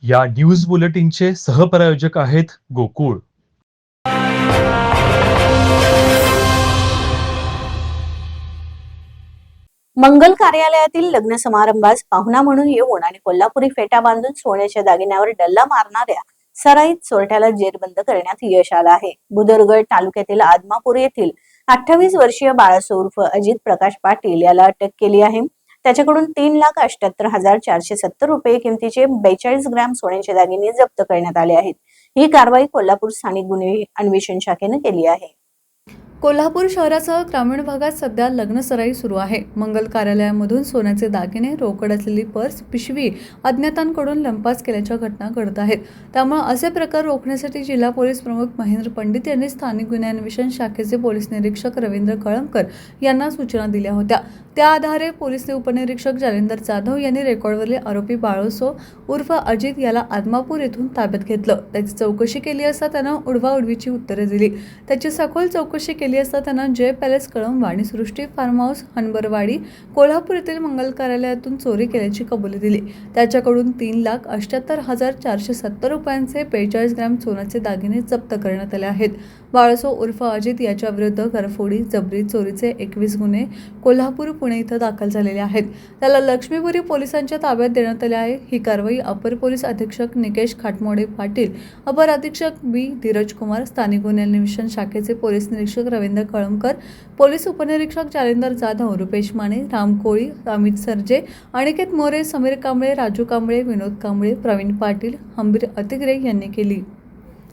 या न्यूज बुलेटिनचे सहप्रायोजक आहेत गोकुळ. मंगल कार्यालयातील लग्न समारंभास पाहुणा म्हणून येऊन आणि कोल्हापुरी फेटा बांधून सोन्याच्या दागिन्यावर डल्ला मारणाऱ्या सराईत चोरट्याला जेरबंद करण्यात यश आलं आहे. बुदरगड तालुक्यातील आदमापूर येथील 28 वर्षीय बाळासो उर्फ अजित प्रकाश पाटील याला अटक केली आहे. त्याच्याकडून 3,78,470 रुपये किमतीचे 42 ग्रॅम सोन्याचे दागिने जप्त करण्यात आले आहेत. ही कारवाई कोल्हापूर स्थानिक गुन्हे अन्वेषण शाखेने केली आहे. कोल्हापूर शहरासह ग्रामीण भागात सध्या लग्न सराई सुरू आहे. मंगल कार्यालयामधून सोन्याचे दागिने, रोकड असलेली पर्स, पिशवी अज्ञातांकडून लंपास केल्याच्या घटना घडत आहेत. त्यामुळे असे प्रकार रोखण्यासाठी जिल्हा पोलीस प्रमुख महेंद्र पंडित यांनी स्थानिक गुन्हे अन्वेषण शाखेचे पोलीस निरीक्षक रवींद्र कळमकर यांना सूचना दिल्या होत्या. त्या आधारे पोलीस उपनिरीक्षक जालिंदर जाधव यांनी रेकॉर्डवरील आरोपी बाळासो उर्फ अजित याला आदमापूर येथून ताब्यात घेतलं. त्याची चौकशी केली असता त्यानं उडवाउडवीची उत्तरे दिली. त्याची सखोल चौकशी केली असता त्यानं Jay palace, Kalamb, Vanisrushti farm house, Hanbarwadi, Kolhapur येथील मंगल कार्यालयातून चोरी केल्याची कबुली दिली. त्याच्याकडून 3,78,470 रुपयांचे 42 ग्रॅम सोन्याचे दागिने जप्त करण्यात आले आहेत. बाळासो उर्फ अजित याच्या विरुद्ध घरफोडी, जबरी, चोरीचे 21 गुन्हे कोल्हापूर, पुणे इथं दाखल झालेले आहेत. त्याला लक्ष्मीपुरी पोलिसांच्या ताब्यात देण्यात आले आहे. ही कारवाई अपर पोलीस अधीक्षक निकेश खाटमोडे पाटील, अपर अधीक्षक बी धीरज कुमार, स्थानिक गुन्हे अन्वेषण शाखेचे पोलीस निरीक्षक रवींद्र कळमकर, पोलीस उपनिरीक्षक जालिंदर जाधव, रुपेश माने, राम कोळी, अमित सरजे, अनिकेत मोरे, समीर कांबळे, राजू कांबळे, विनोद कांबळे, प्रवीण पाटील, हंबीर अतिग्रे यांनी केली.